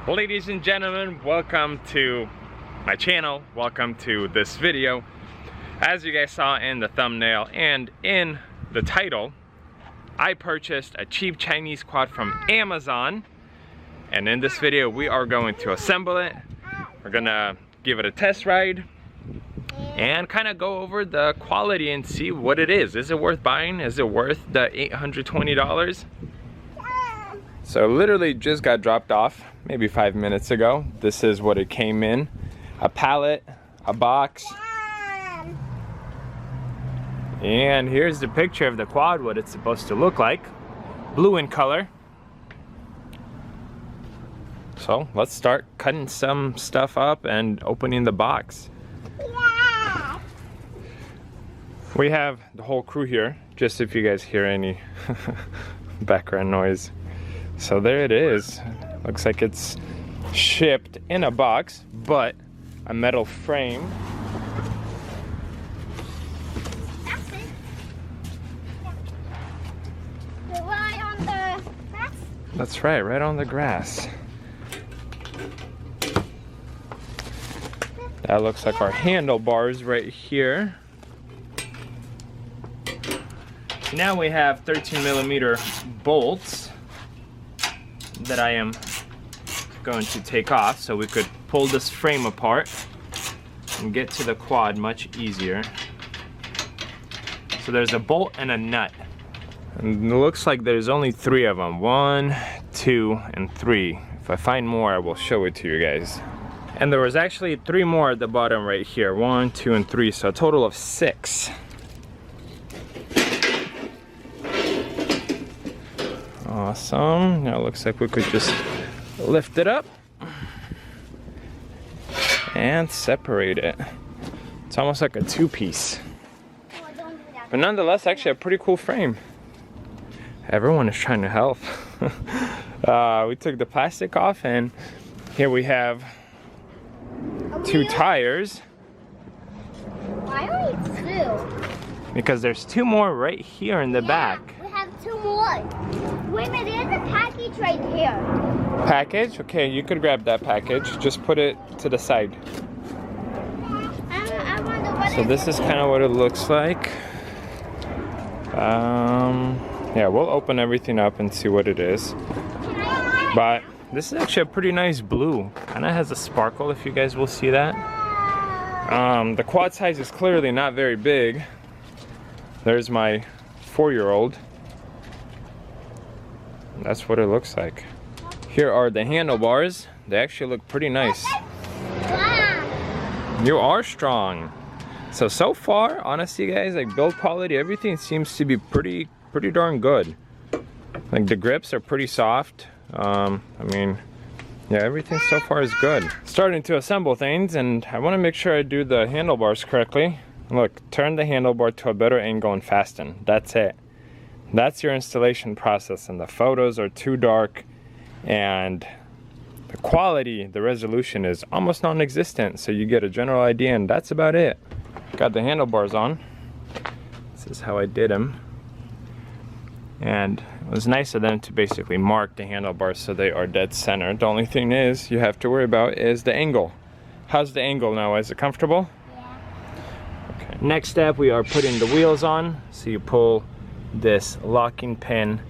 Ladies and gentlemen, welcome to my channel. Welcome to this video. As you guys saw in the thumbnail and in the title, I purchased a cheap Chinese quad from Amazon, and in this video we are going to assemble it. We're gonna give it a test ride and kind of go over the quality and see what it is. Is it worth buying? Is it worth the $820? So literally just got dropped off maybe 5 minutes ago. This is what it came in. A pallet, a box. And here's the picture of the quad, what it's supposed to look like. Blue in color. So let's start cutting some stuff up and opening the box. Yeah. We have the whole crew here, just if you guys hear any background noise. So there it is. Looks like it's shipped in a box, but a metal frame. That's it. Right on the grass? That's right, right on the grass. That looks like our handlebars right here. Now we have 13mm bolts that I am going to take off so we could pull this frame apart and get to the quad much easier. So there's a bolt and a nut, and it looks like there's only 3 of them. 1, 2, and 3. If I find more, I will show it to you guys. And there was actually 3 more at the bottom right here. 1, 2, and 3, so a total of 6. Awesome. Now it looks like we could just lift it up and separate it. It's almost like a 2-piece. But nonetheless, actually a pretty cool frame. Everyone is trying to help. We took the plastic off, and here we have 2 tires. Why only 2? Because there's 2 more right here in the back. We have 2 more. Wait a minute, there's a package right here. Package? Okay, you could grab that package. Just put it to the side. I wonder what So this is kind of what it looks like. Yeah, we'll open everything up and see what it is. But this is actually a pretty nice blue. Kind of has a sparkle, if you guys will see that. The quad size is clearly not very big. There's my 4-year-old. That's what it looks like. Here are the handlebars. They actually look pretty nice. You are strong. So far, honestly guys, like build quality, everything seems to be pretty darn good. Like the grips are pretty soft. I mean, yeah, everything so far is good. Starting to assemble things, and I want to make sure I do the handlebars correctly. Look, turn the handlebar to a better angle and fasten. That's it. That's your installation process, and the photos are too dark, and the quality, the resolution is almost non-existent, so you get a general idea, and that's about it. Got the handlebars on. This is how I did them. And it was nice of them to basically mark the handlebars so they are dead center. The only thing is you have to worry about is the angle. How's the angle now? Is it comfortable? Yeah. Okay. Next step, we are putting the wheels on. So you pull this locking pin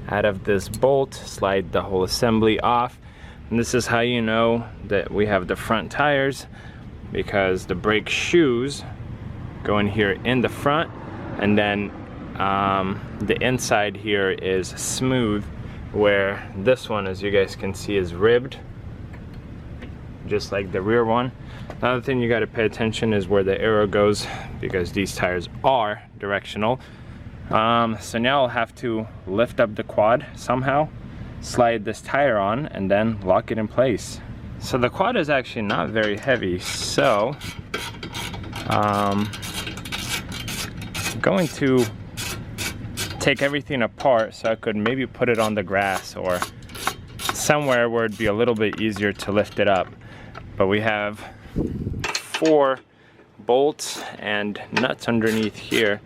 out of this bolt, slide the whole assembly off, and this is how you know that we have the front tires, because the brake shoes go in here in the front, and then the inside here is smooth, where this one, as you guys can see, is ribbed just like the rear one. Another thing you got to pay attention is where the arrow goes, because these tires are directional. So now I'll have to lift up the quad somehow, slide this tire on, and then lock it in place. So the quad is actually not very heavy, so I'm going to take everything apart so I could maybe put it on the grass or somewhere where it'd be a little bit easier to lift it up. But we have 4 bolts and nuts underneath here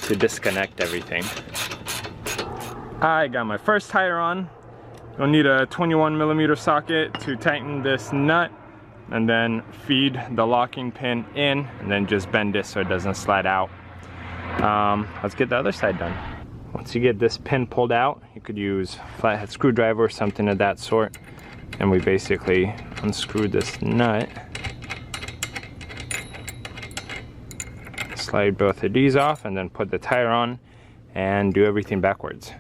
to disconnect everything. I got my first tire on, You'll need a 21mm socket to tighten this nut, and then feed the locking pin in, and then just bend it so it doesn't slide out. Let's get the other side done. Once you get this pin pulled out, you could use flathead screwdriver or something of that sort. And we basically unscrew this nut. Slide both of these off and then put the tire on and do everything backwards.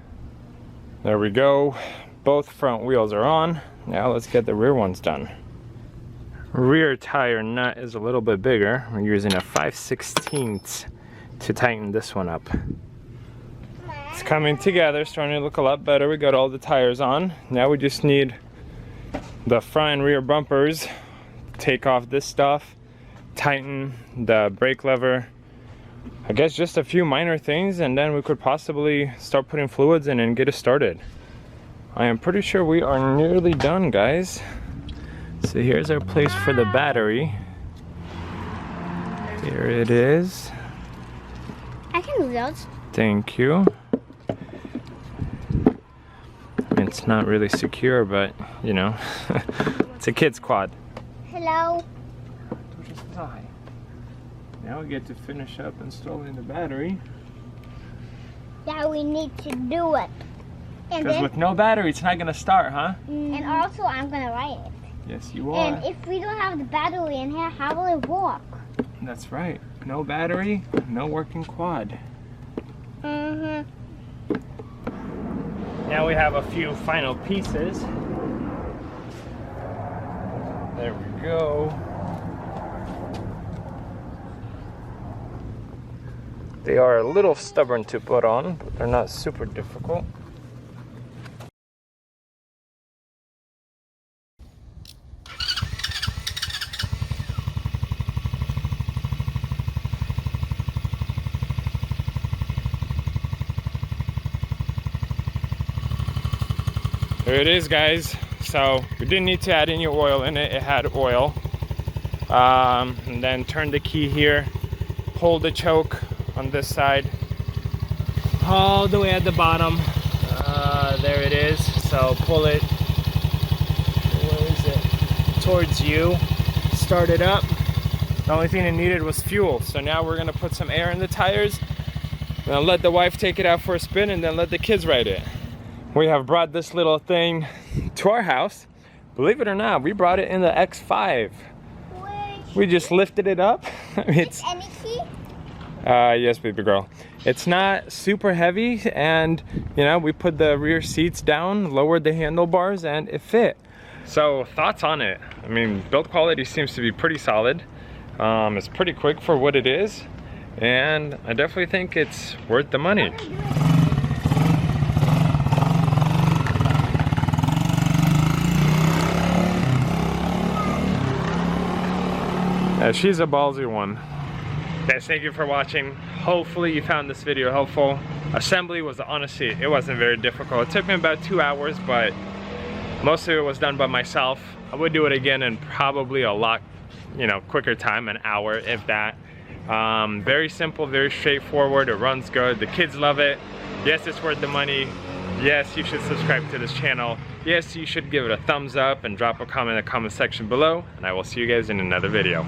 There we go. Both front wheels are on. Now let's get the rear ones done. Rear tire nut is a little bit bigger. We're using a 5/16 to tighten this one up. It's coming together, starting to look a lot better. We got all the tires on. Now we just need the front and rear bumpers. Take off this stuff, tighten the brake lever. I guess just a few minor things, and then we could possibly start putting fluids in and get it started. I am pretty sure we are nearly done, guys. So here's our place for the battery. Here it is. I can do those. Thank you. It's not really secure, but you know, it's a kid's quad. Hello. Now we get to finish up installing the battery. Yeah, we need to do it. And Because then, with no battery, it's not gonna start, huh? and also I'm gonna ride it. Yes, you are. And if we don't have the battery in here, how will it walk? That's right. No battery, no working quad. Mm-hmm. Now we have a few final pieces. There we go. They are a little stubborn to put on, but they're not super difficult. There it is, guys. So we didn't need to add any oil in it. It had oil. And then turn the key here, hold the choke on this side all the way at the bottom. There it is. So pull it, where is it, towards you, start it up. The only thing it needed was fuel. So now we're gonna put some air in the tires. I'm gonna let the wife take it out for a spin and then let the kids ride it. We have brought this little thing to our house. Believe it or not, we brought it in the X5. We just lifted it up. It's Any key? yes, baby girl. It's not super heavy, and you know, we put the rear seats down, lowered the handlebars, and it fit. So thoughts on it? I mean, build quality seems to be pretty solid. It's pretty quick for what it is, and I definitely think it's worth the money. She's a ballsy one. Guys, thank you for watching. Hopefully you found this video helpful. Assembly was, honestly, it wasn't very difficult. It took me about 2 hours, but most of it was done by myself. I would do it again in probably a lot, you know, quicker time, an hour, if that. Very simple, very straightforward. It runs good. The kids love it. Yes, it's worth the money. Yes, you should subscribe to this channel. Yes, you should give it a thumbs up and drop a comment in the comment section below. And I will see you guys in another video.